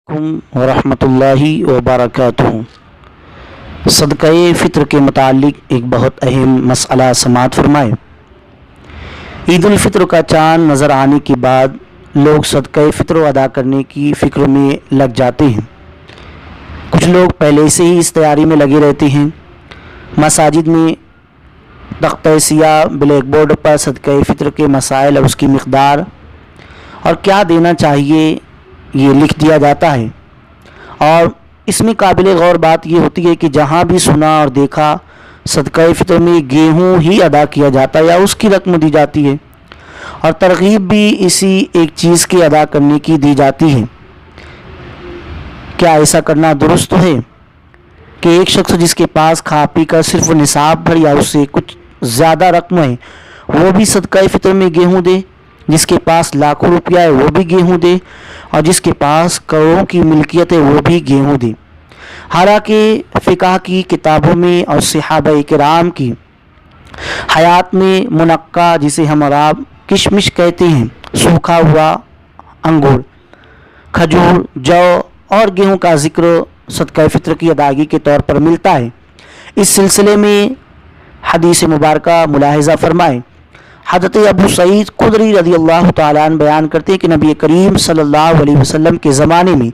अलैकुम वरहमतुल्लाहि वबरकातुहू। सदक़ा फ़ित्र के मुतालिक एक बहुत अहम मसला समाअत फरमाए। ईद उल फ़ित्र का चाँद नज़र आने के बाद लोग सदक़ा फ़ित्र अदा करने की फ़िक्र में लग जाते हैं। कुछ लोग पहले से ही इस तैयारी में लगे रहते हैं। मसाजिद में तख्ते सियाह ब्लैक बोर्ड पर सदक़ा फ़ित्र के मसाइल और उसकी मिक़दार और क्या देना चाहिए ये लिख दिया जाता है। और इसमें काबिल गौर बात ये होती है कि जहाँ भी सुना और देखा सदक़ा फ़ित्र में गेहूँ ही अदा किया जाता है या उसकी रकम दी जाती है और तरग़ीब भी इसी एक चीज़ के अदा करने की दी जाती है। क्या ऐसा करना दुरुस्त है कि एक शख्स जिसके पास खा पी कर सिर्फ निसाब भर या उससे कुछ ज़्यादा रकम है वो भी सदक़ा फ़ित्र में गेहूँ दे, जिसके पास लाखों रुपया है वो भी गेहूँ दे और जिसके पास करोड़ों की मिल्कियत है वो भी गेहूँ दे। हालांकि फ़िक़ह की किताबों में और सहाबा किराम की हयात में मुनक्का, जिसे हम अरब किशमिश कहते हैं, सूखा हुआ अंगूर, खजूर, जौ और गेहूँ का ज़िक्र सदक़ा फ़ित्र की अदायगी के तौर पर मिलता है। इस सिलसिले में हदीस मुबारका मुलाहिज़ा फरमाएँ। हज़रत अबू सईद खुदरी रज़ियल्लाहु ताला अन्हु बयान करते हैं कि नबी करीम सल्लल्लाहु अलैहि वसल्लम के ज़माने में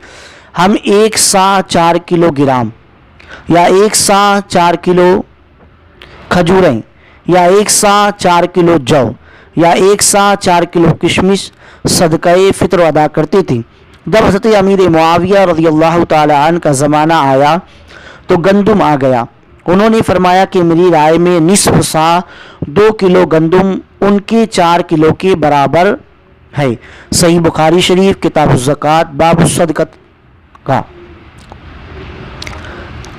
हम 1 सा 4 किलोग्राम या 1 सा 4 किलो खजूरें या 1 सा 4 किलो जौ या 1 सा 4 किलो किशमिश सदक़ा फ़ित्र अदा करते थे। जब हज़रत अमीर मुआविया रज़ियल्लाहु ताला अन्हु का ज़माना आया तो गंदुम आ गया। उन्होंने फरमाया कि मेरी राय में निस्फ़ सा 2 किलो गंदुम उनके 4 किलो के बराबर है। सही बुखारी शरीफ किताब ज़कात बाब सदक़त का।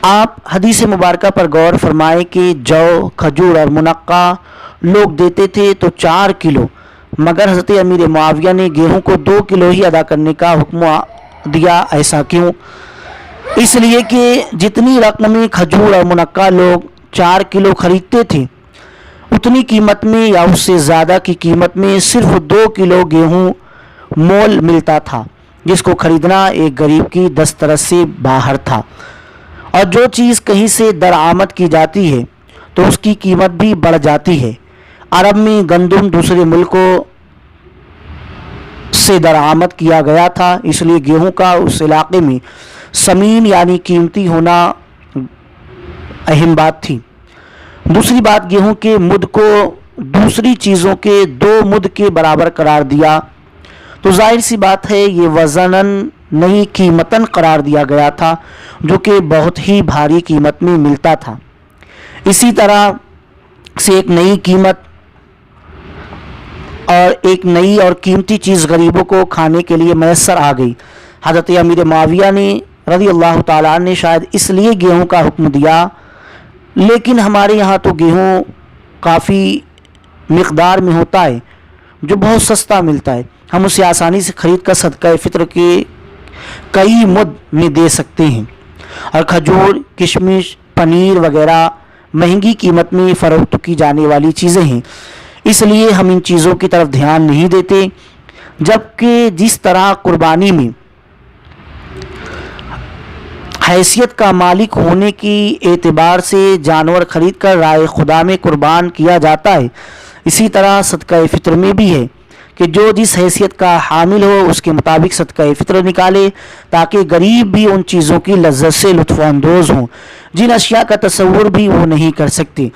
आप हदीस मुबारका पर गौर फरमाएं कि जौ, खजूर और मुनक्का लोग देते थे तो 4 किलो, मगर हज़रत अमीर मुआविया ने गेहूं को 2 किलो ही अदा करने का हुक्म दिया। ऐसा क्यों? इसलिए कि जितनी रकम में खजूर और मुनक्का लोग 4 किलो खरीदते थे उतनी कीमत में या उससे ज़्यादा की कीमत में सिर्फ 2 किलो गेहूं मोल मिलता था, जिसको खरीदना एक गरीब की दस्तरस से बाहर था। और जो चीज़ कहीं से दरामद की जाती है तो उसकी कीमत भी बढ़ जाती है। अरब में गंदुम दूसरे मुल्कों से दरामद किया गया था, इसलिए गेहूं का उस इलाके में समीन यानी कीमती होना अहम बात थी। दूसरी बात, गेहूं के मुद को दूसरी चीज़ों के 2 मुद के बराबर करार दिया तो जाहिर सी बात है ये वज़नन नहीं कीमतन करार दिया गया था, जो कि बहुत ही भारी कीमत में मिलता था। इसी तरह से एक नई कीमत और एक नई और कीमती चीज़ गरीबों को खाने के लिए मैसर आ गई। हज़रत अमीर मुआविया ने रज़ियल्लाहु ताला अन्हु ने शायद इसलिए गेहूं का हुक्म दिया, लेकिन हमारे यहाँ तो गेहूं काफ़ी मिक़दार में होता है जो बहुत सस्ता मिलता है, हम उसे आसानी से ख़रीद कर सदक़ा फ़ित्र के कई मुद में दे सकते हैं। और खजूर, किशमिश, पनीर वगैरह महंगी कीमत में फ़रोख्त की जाने वाली चीज़ें हैं, इसलिए हम इन चीज़ों की तरफ ध्यान नहीं देते। जबकि जिस तरह कुर्बानी में हैसियत का मालिक होने की एतबार से जानवर खरीद कर राय खुदा में कुर्बान किया जाता है, इसी तरह सदक़ा फ़ित्र में भी है कि जो जिस हैसियत का हामिल हो उसके मुताबिक सदक़ा फ़ित्र निकाले, ताकि गरीब भी उन चीज़ों की लज्जत से लुत्फ़अंदोज़ हों जिन अशिया का तसव्वुर भी वो नहीं कर सकते।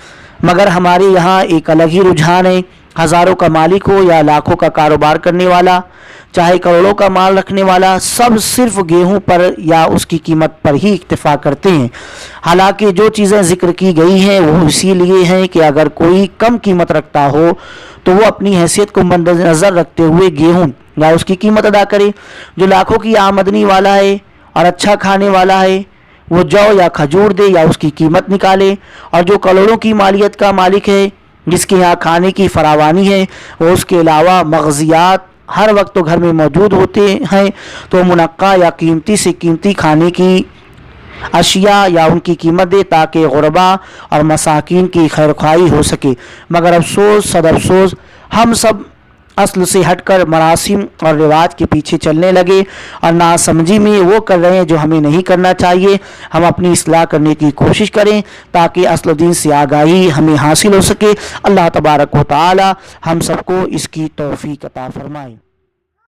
मगर हमारे यहाँ एक अलग ही रुझान है। हज़ारों का मालिक हो या लाखों का कारोबार करने वाला, चाहे करोड़ों का माल रखने वाला, सब सिर्फ गेहूं पर या उसकी कीमत पर ही इक्तिफ़ा करते हैं। हालांकि जो चीज़ें ज़िक्र की गई हैं वो इसीलिए हैं कि अगर कोई कम कीमत रखता हो तो वो अपनी हैसियत को मद्देनज़र रखते हुए गेहूं या उसकी कीमत अदा करे। जो लाखों की आमदनी वाला है और अच्छा खाने वाला है वो जौ या खजूर दे या उसकी कीमत निकाले। और जो करोड़ों की मालियत का मालिक है, जिसके यहाँ खाने की फरावानी है, वो उसके अलावा मग़ज़ियात हर वक्त तो घर में मौजूद होते हैं, तो मुनक्का या कीमती से कीमती खाने की अशिया या उनकी कीमत दे ताकि गुरबा और मसाकीन की खैर ख्वाही हो सके। मगर अफसोस सद अफसोस हम सब اصل سے ہٹ کر مراسم اور رواج کے پیچھے چلنے لگے اور ناسمجھی میں وہ کر رہے ہیں جو ہمیں نہیں کرنا چاہیے۔ ہم اپنی اصلاح کرنے کی کوشش کریں تاکہ اصل و دین سے آگاہی ہمیں حاصل ہو سکے۔ اللہ تبارک و تعالی ہم سب کو اس کی توفیق عطا فرمائے۔